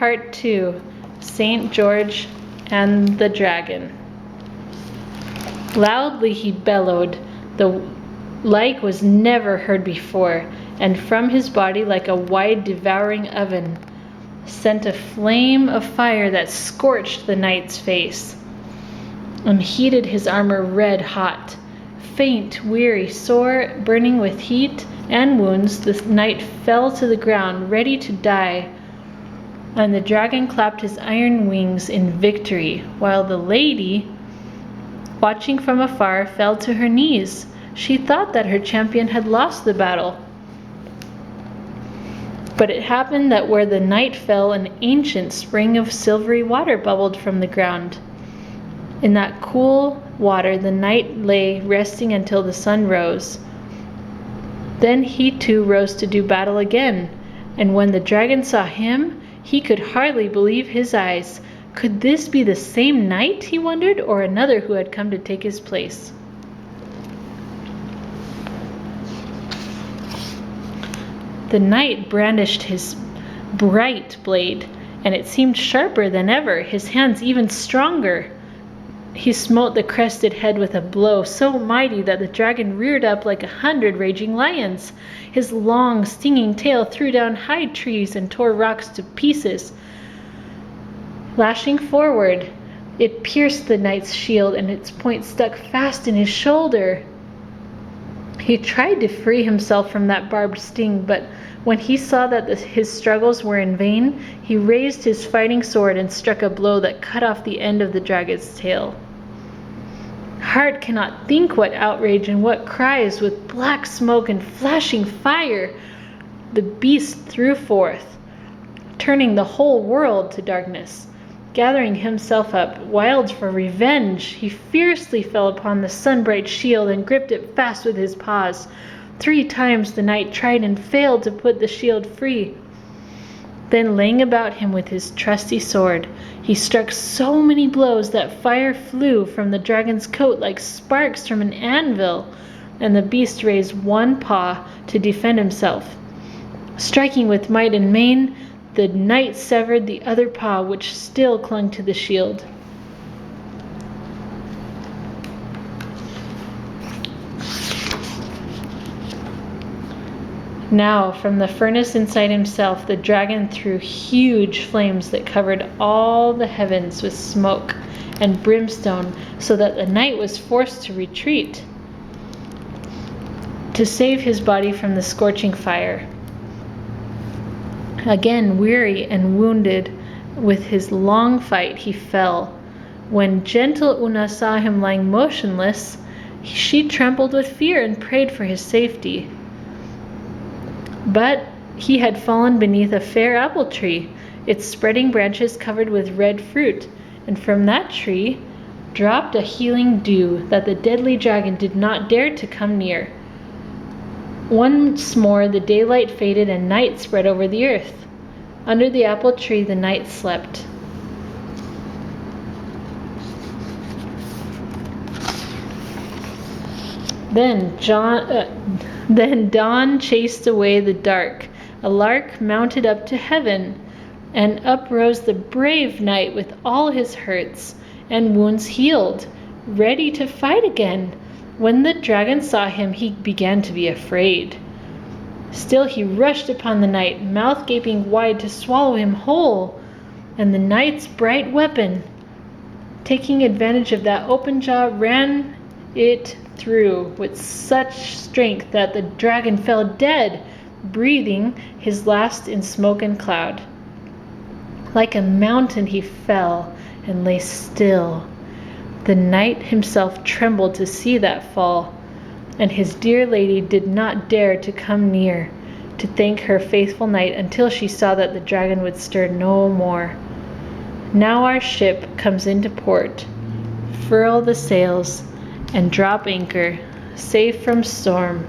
Part 2, St. George and the Dragon. Loudly he bellowed, the like was never heard before, and from his body, like a wide devouring oven, sent a flame of fire that scorched the knight's face and heated his armor red hot. Faint, weary, sore, burning with heat and wounds, the knight fell to the ground, ready to die, and the dragon clapped his iron wings in victory, while the lady, watching from afar, fell to her knees. She thought that her champion had lost the battle. But it happened that where the knight fell, an ancient spring of silvery water bubbled from the ground. In that cool water the knight lay resting until the sun rose. Then he too rose to do battle again, and when the dragon saw him, he could hardly believe his eyes. Could this be the same knight, he wondered, or another who had come to take his place? The knight brandished his bright blade, and it seemed sharper than ever, his hands even stronger. He smote the crested head with a blow so mighty that the dragon reared up like 100 raging lions. His long, stinging tail threw down high trees and tore rocks to pieces. Lashing forward, it pierced the knight's shield, and its point stuck fast in his shoulder. He tried to free himself from that barbed sting, but when he saw that his struggles were in vain, he raised his fighting sword and struck a blow that cut off the end of the dragon's tail. Heart cannot think what outrage and what cries, with black smoke and flashing fire, the beast threw forth, turning the whole world to darkness. Gathering himself up, wild for revenge, he fiercely fell upon the sun-bright shield and gripped it fast with his paws. 3 times the knight tried and failed to put the shield free. Then, laying about him with his trusty sword, he struck so many blows that fire flew from the dragon's coat like sparks from an anvil, and the beast raised one paw to defend himself. Striking with might and main, the knight severed the other paw, which still clung to the shield. Now, from the furnace inside himself, the dragon threw huge flames that covered all the heavens with smoke and brimstone, so that the knight was forced to retreat to save his body from the scorching fire. Again, weary and wounded with his long fight, he fell. When gentle Una saw him lying motionless, she trembled with fear and prayed for his safety. But he had fallen beneath a fair apple tree, its spreading branches covered with red fruit, and from that tree dropped a healing dew that the deadly dragon did not dare to come near. Once more the daylight faded and night spread over the earth. Under the apple tree the knight slept. Then dawn chased away the dark. A lark mounted up to heaven, and up rose the brave knight with all his hurts and wounds healed, ready to fight again. When the dragon saw him, he began to be afraid. Still he rushed upon the knight, mouth gaping wide to swallow him whole, and the knight's bright weapon, taking advantage of that open jaw, ran it through with such strength that the dragon fell dead, breathing his last in smoke and cloud. Like a mountain he fell and lay still. The knight himself trembled to see that fall, and his dear lady did not dare to come near to thank her faithful knight until she saw that the dragon would stir no more. Now our ship comes into port. Furl the sails and drop anchor, safe from storm.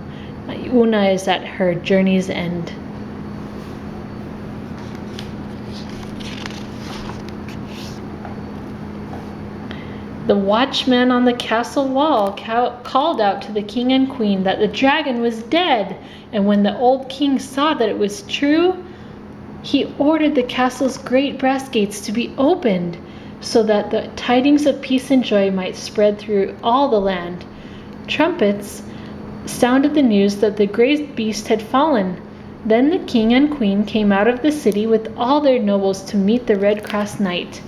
Una is at her journey's end. The watchman on the castle wall called out to the king and queen that the dragon was dead, and when the old king saw that it was true, He ordered the castle's great brass gates to be opened, so that the tidings of peace and joy might spread through all the land. Trumpets sounded the news that the great beast had fallen. Then the king and queen came out of the city with all their nobles to meet the red-crossed knight.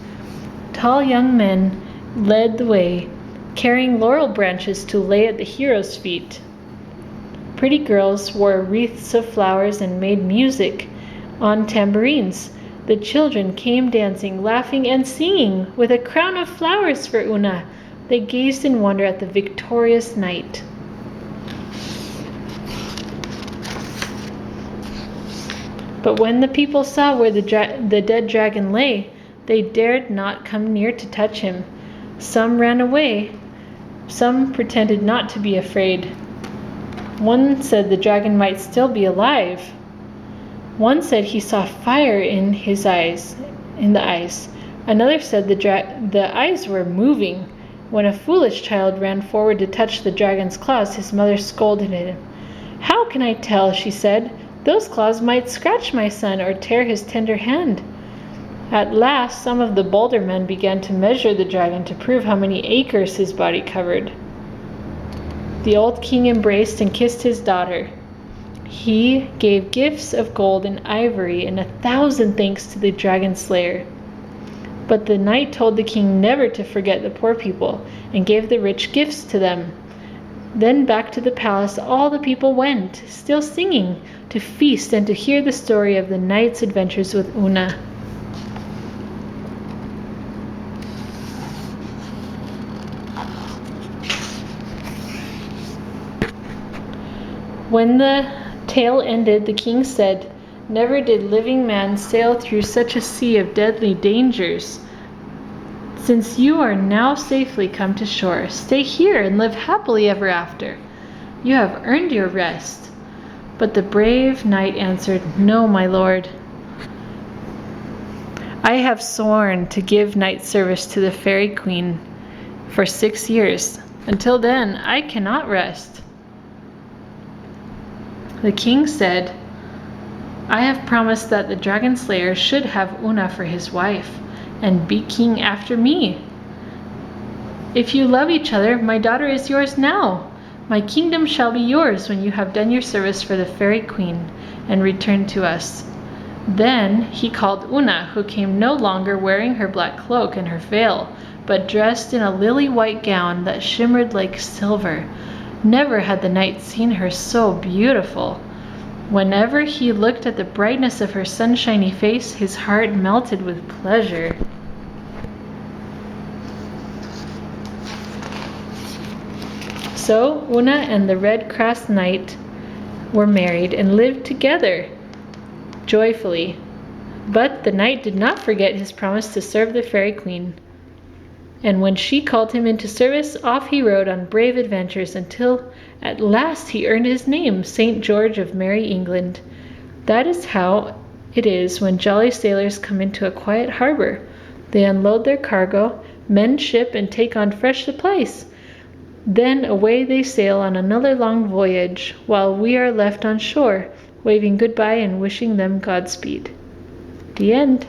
Tall young men led the way, carrying laurel branches to lay at the hero's feet. Pretty girls wore wreaths of flowers and made music on tambourines. The children came dancing, laughing, and singing. With a crown of flowers for Una, they gazed in wonder at the victorious knight. But when the people saw where the dead dragon lay, they dared not come near to touch him. Some ran away. Some pretended not to be afraid. One said the dragon might still be alive. One said he saw fire in the eyes. Another said the eyes were moving. When a foolish child ran forward to touch the dragon's claws, his mother scolded him. "How can I tell?" she said. "Those claws might scratch my son or tear his tender hand." At last, some of the bolder men began to measure the dragon to prove how many acres his body covered. The old king embraced and kissed his daughter. He gave gifts of gold and ivory and 1,000 thanks to the dragon slayer. But the knight told the king never to forget the poor people and gave the rich gifts to them. Then back to the palace all the people went, still singing, to feast and to hear the story of the knight's adventures with Una. When the tale ended, the king said, "Never did living man sail through such a sea of deadly dangers. Since you are now safely come to shore, stay here and live happily ever after. You have earned your rest." But the brave knight answered, "No, my lord. I have sworn to give knight service to the fairy queen for 6 years. Until then, I cannot rest." The king said, "I have promised that the dragon slayer should have Una for his wife and be king after me. If you love each other, my daughter is yours now. My kingdom shall be yours when you have done your service for the fairy queen and returned to us." Then he called Una, who came no longer wearing her black cloak and her veil, but dressed in a lily-white gown that shimmered like silver. Never had the knight seen her so beautiful. Whenever he looked at the brightness of her sunshiny face, his heart melted with pleasure. So Una and the red-crossed knight were married and lived together joyfully. But the knight did not forget his promise to serve the fairy queen. And when she called him into service, off he rode on brave adventures until at last he earned his name, St. George of Merry England. That is how it is when jolly sailors come into a quiet harbor. They unload their cargo, mend ship, and take on fresh supplies. Then away they sail on another long voyage, while we are left on shore, waving goodbye and wishing them Godspeed. The end.